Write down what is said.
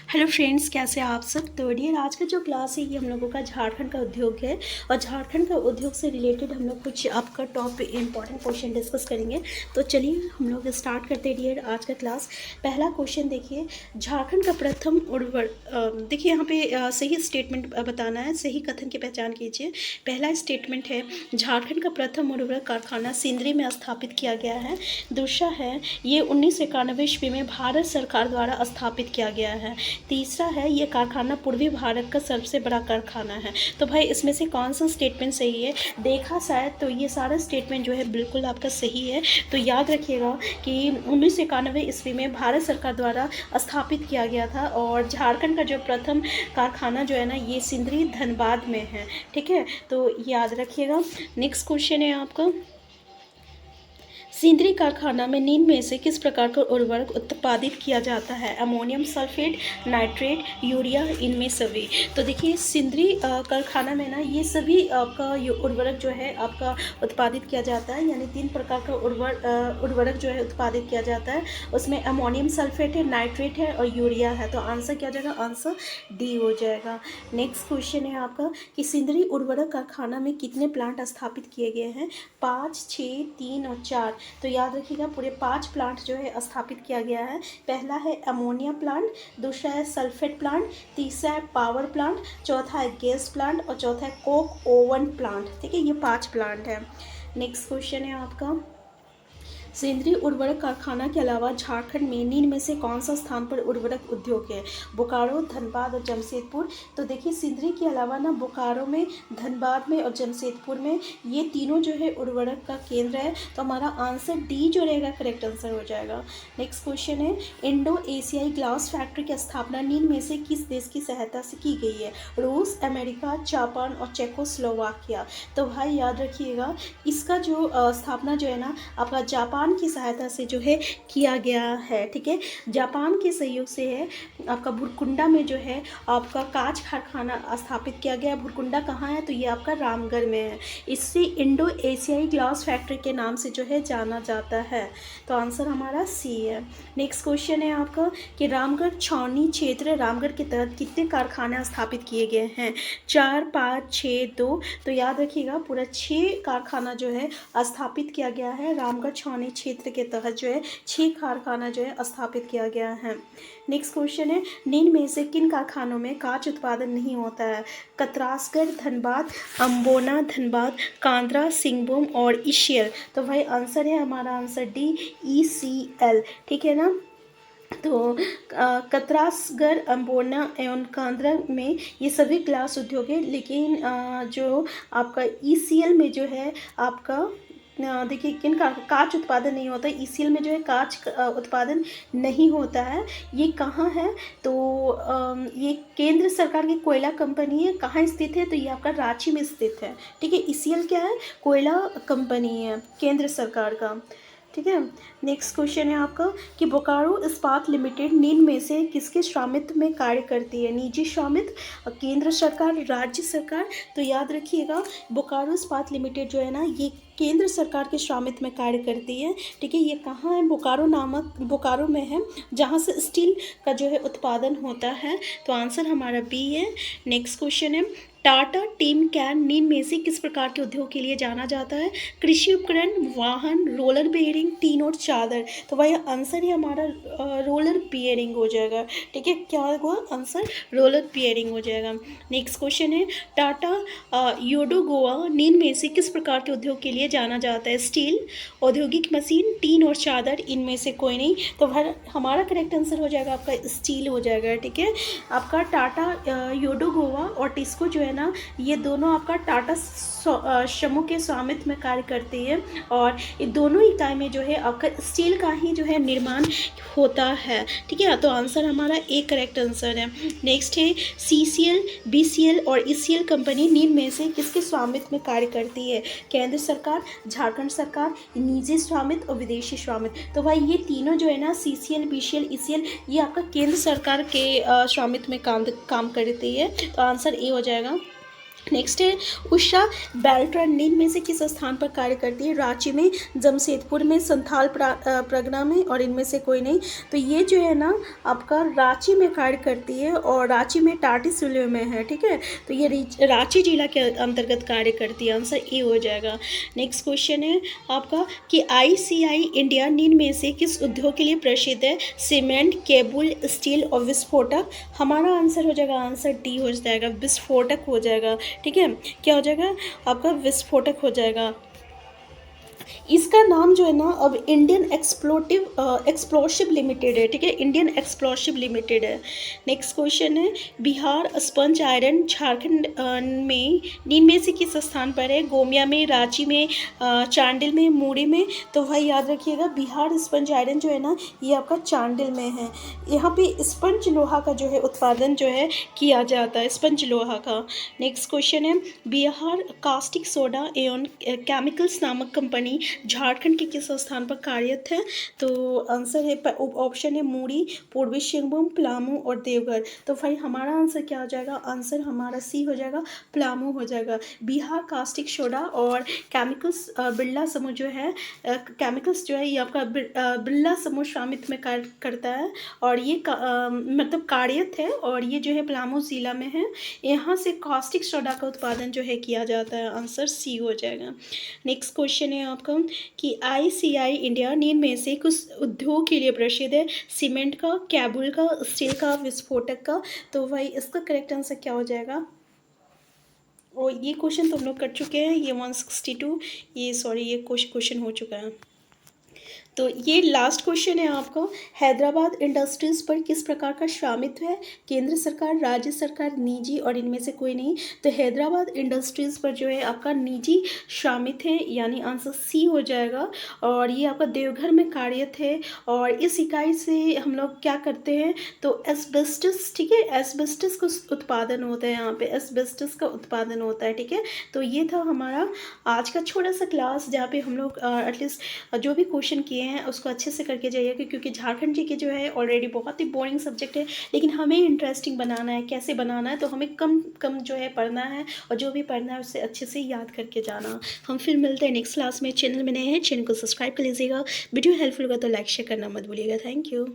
Hello friends, कैसे हैं आप सब। तो डियर, आज का जो क्लास है ये हम लोगों का झारखंड का उद्योग है और झारखंड का उद्योग से रिलेटेड हम लोग कुछ आपका टॉप इंपॉर्टेंट क्वेश्चन डिस्कस करेंगे। तो चलिए हम लोग स्टार्ट करते हैं डियर आज का क्लास। पहला क्वेश्चन देखिए, झारखंड का प्रथम देखिए यहाँ पे सही स्टेटमेंट बताना है, सही कथन की पहचान कीजिए। पहला स्टेटमेंट है झारखंड का प्रथम उर्वरक कारखाना सिंदरी में स्थापित किया गया है। दूसरा है ये 1991 ईस्वी में भारत सरकार द्वारा स्थापित किया गया है। तीसरा है ये कारखाना पूर्वी भारत का सबसे बड़ा कारखाना है। तो भाई इसमें से कौन सा स्टेटमेंट सही है देखा शायद, तो ये सारा स्टेटमेंट जो है बिल्कुल आपका सही है। तो याद रखिएगा कि 1991 ईस्वी में भारत सरकार द्वारा स्थापित किया गया था और झारखंड का जो प्रथम कारखाना जो है ना ये सिंदरी धनबाद में है। ठीक है, तो याद रखिएगा। नेक्स्ट क्वेश्चन है आपका, सिंदरी कारखाना में निम्न में से किस प्रकार का उर्वरक उत्पादित किया जाता है। अमोनियम सल्फेट, नाइट्रेट, यूरिया, इनमें सभी। तो देखिए सिंदरी कारखाना में ना ये सभी आपका उर्वरक जो है आपका उत्पादित किया जाता है, यानी 3 प्रकार का उर्वरक जो है उत्पादित किया जाता है। उसमें अमोनियम सल्फेट है, नाइट्रेट है और यूरिया है। तो आंसर क्या हो जाएगा, आंसर डी हो जाएगा। नेक्स्ट क्वेश्चन है आपका कि सिंदरी उर्वरक कारखाना में कितने प्लांट स्थापित किए गए हैं। 5, 6, 3 और 4। तो याद रखिएगा पूरे 5 प्लांट जो है स्थापित किया गया है। पहला है अमोनिया प्लांट, दूसरा है सल्फेट प्लांट, तीसरा है पावर प्लांट, चौथा है गैस प्लांट और चौथा है कोक ओवन प्लांट। ठीक है, ये 5 प्लांट है। नेक्स्ट क्वेश्चन है आपका, सिंदरी उर्वरक कारखाना के अलावा झारखंड में निम्न में से कौन सा स्थान पर उर्वरक उद्योग है। बोकारो, धनबाद और जमशेदपुर। तो देखिए सिंदरी के अलावा ना बोकारो में, धनबाद में और जमशेदपुर में ये तीनों जो है उर्वरक का केंद्र है। तो हमारा आंसर डी जो रहेगा करेक्ट आंसर हो जाएगा। नेक्स्ट क्वेश्चन है, इंडो एशियाई ग्लास फैक्ट्री की स्थापना निम्न में से किस देश की सहायता से की गई है। रूस, अमेरिका, जापान और चेकोस्लोवाकिया। तो भाई याद रखिएगा इसका जो स्थापना जो है ना आपका जापान की सहायता से जो है किया गया है। ठीक है, जापान के सहयोग से है आपका भुरकुंडा में जो है आपका कांच कारखाना स्थापित किया गया। भुरकुंडा कहाँ है, तो ये आपका रामगढ़ में है। इससे इंडो एशियाई ग्लास फैक्ट्री के नाम से जो है जाना जाता है। तो आंसर हमारा सी है। नेक्स्ट क्वेश्चन है आपका कि रामगढ़ छावनी क्षेत्र रामगढ़ के तहत कितने कारखाने स्थापित किए गए हैं। 4, 5, 6, 2। तो याद रखिएगा पूरा 6 कारखाना जो है स्थापित किया गया है। रामगढ़ छावनी क्षेत्र के तहत जो है 6 कारखाना जो है स्थापित किया गया है। नेक्स्ट क्वेश्चन है, निम्न में से किन कारखानों में कांच उत्पादन नहीं होता है। कतरासगढ़ धनबाद, अम्बोना धनबाद, कांद्रा सिंहभूम और ईसीएल। तो भाई आंसर है हमारा आंसर डी, ईसीएल। ठीक है ना। तो कतरासगढ़, अम्बोना एवं कांद्रा में ये सभी ग्लास उद्योग है, लेकिन जो आपका ईसीएल में जो है आपका देखिए किन का कांच उत्पादन नहीं होता है। ईसीएल में जो है कांच उत्पादन नहीं होता है। ये कहाँ है, तो ये केंद्र सरकार की कोयला कंपनी है। कहाँ स्थित है, तो ये आपका रांची में स्थित है। ठीक है, ईसीएल क्या है, कोयला कंपनी है केंद्र सरकार का। ठीक है। नेक्स्ट क्वेश्चन है आपका कि बोकारो इस्पात लिमिटेड निम्न में से किसके स्वामित्व में कार्य करती है। निजी स्वामित्व, केंद्र सरकार, राज्य सरकार। तो याद रखिएगा बोकारो इस्पात लिमिटेड जो है ना ये केंद्र सरकार के स्वामित्व में कार्य करती है। ठीक है, ये कहाँ है, बोकारो में है, जहाँ से स्टील का जो है उत्पादन होता है। तो आंसर हमारा बी है। नेक्स्ट क्वेश्चन है, टाटा टीम कैन निम्न में से किस प्रकार के उद्योग के लिए जाना जाता है। कृषि उपकरण, वाहन, रोलर बेयरिंग, टीन और चादर। तो भाई आंसर ही हमारा रोलर बेयरिंग हो जाएगा। ठीक है, क्या होगा आंसर, रोलर बेयरिंग हो जाएगा। नेक्स्ट क्वेश्चन है, टाटा योडोगोवा निम्न में से किस प्रकार के उद्योग के लिए जाना जाता है। स्टील, औद्योगिक मशीन, टीन और चादर, इनमें से कोई नहीं। तो भाई हमारा करेक्ट आंसर हो जाएगा आपका स्टील हो जाएगा। ठीक है, आपका टाटा योडोगोवा और टिस्को जो है ना ये दोनों आपका टाटा समूह के स्वामित्व में कार्य करती है और ये दोनों इकाई में जो है आपका स्टील का ही जो है निर्माण होता है। ठीक है, तो आंसर हमारा ए करेक्ट आंसर है। नेक्स्ट है, सीसीएल, बीसीएल और ईसीएल कंपनी निम्न में से किसके स्वामित्व में कार्य करती है। केंद्र सरकार, झारखंड सरकार, निजी स्वामित्व और विदेशी स्वामित्व। तो भाई ये तीनों जो है ना सीसीएल, बीसीएल, ईसीएल ये आपका केंद्र सरकार के स्वामित्व में काम करती है। तो आंसर ए हो जाएगा। नेक्स्ट है उषा बेल्ट्रन नींद में से किस स्थान पर कार्य करती है? रांची में, जमशेदपुर में, संथाल परगना में और इनमें से कोई नहीं। तो ये जो है ना आपका रांची में कार्य करती है और रांची में टाटी सिल्वे में है, ठीक है। तो ये रांची जिला के अंतर्गत कार्य करती है, आंसर ए हो जाएगा। नेक्स्ट क्वेश्चन है आपका कि आईसीआई इंडिया नींद में से किस उद्योग के लिए प्रसिद्ध है? सीमेंट, केबल, स्टील और विस्फोटक। हमारा आंसर हो जाएगा, आंसर डी हो जाएगा, विस्फोटक हो जाएगा, ठीक है। क्या हो जाएगा आपका? विस्फोटक हो जाएगा। इसका नाम जो है ना अब इंडियन एक्सप्लोसिव लिमिटेड है, ठीक है, इंडियन एक्सप्लोसिव लिमिटेड है। नेक्स्ट क्वेश्चन है बिहार स्पंज आयरन झारखंड में नींद में से किस स्थान पर है? गोमिया में, रांची में, चांडिल में, मूरी में। तो भाई याद रखिएगा बिहार स्पंज आयरन जो है ना ये आपका चांडिल में है। यहाँ पे स्पंज लोहा का जो है उत्पादन जो है किया जाता है, स्पंज लोहा का। नेक्स्ट क्वेश्चन है बिहार कास्टिक सोडा एवं केमिकल्स नामक कंपनी झारखंड के किस स्थान पर कार्यरत है? तो आंसर है ऑप्शन है मूरी, पूर्वी सिंहभूम, पलामू और देवघर। तो भाई हमारा आंसर क्या हो जाएगा? आंसर हमारा सी हो जाएगा, पलामू हो जाएगा। बिहार कास्टिक सोडा और केमिकल्स बिरला समूह जो है केमिकल्स जो है ये आपका बिरला समूह स्वामित्व में कार्य करता है और ये मतलब कार्यरत है और ये जो है पलामू जिला में है। यहाँ से कास्टिक सोडा का उत्पादन जो है किया जाता है, आंसर सी हो जाएगा। नेक्स्ट क्वेश्चन है आपका कि आईसीआई इंडिया नींद में से कुछ उद्योग के लिए प्रसिद्ध है? सीमेंट का, केबल का, स्टील का, विस्फोटक का। तो भाई इसका करेक्ट आंसर क्या हो जाएगा? और ये क्वेश्चन तो हम लोग कर चुके हैं, ये 162 ये सॉरी ये क्वेश्चन हो चुका है। तो ये लास्ट क्वेश्चन है आपका हैदराबाद इंडस्ट्रीज़ पर किस प्रकार का स्वामित्व है? केंद्र सरकार, राज्य सरकार, निजी और इनमें से कोई नहीं। तो हैदराबाद इंडस्ट्रीज़ पर जो है आपका निजी स्वामित्व है, यानी आंसर सी हो जाएगा। और ये आपका देवघर में कार्यरत है और इस इकाई से हम लोग क्या करते हैं? तो एस्बेस्टस, ठीक है, एस्बेस्टस का उत्पादन होता है, यहाँ पे एस्बेस्टस का उत्पादन होता है, ठीक है। तो ये था हमारा आज का छोटा सा क्लास जहाँ पे हम लोग एटलीस्ट जो भी क्वेश्चन किए हैं उसको अच्छे से करके जाइएगा, क्योंकि झारखंड जी के जो है ऑलरेडी बहुत ही बोरिंग सब्जेक्ट है, लेकिन हमें इंटरेस्टिंग बनाना है। कैसे बनाना है? तो हमें कम कम जो है पढ़ना है और जो भी पढ़ना है उससे अच्छे से याद करके जाना। हम फिर मिलते हैं नेक्स्ट क्लास में। चैनल में नए हैं, चैनल को सब्सक्राइब कर लीजिएगा। वीडियो हेल्पफुल होगा तो लाइक शेयर करना मत भूलिएगा। Thank you.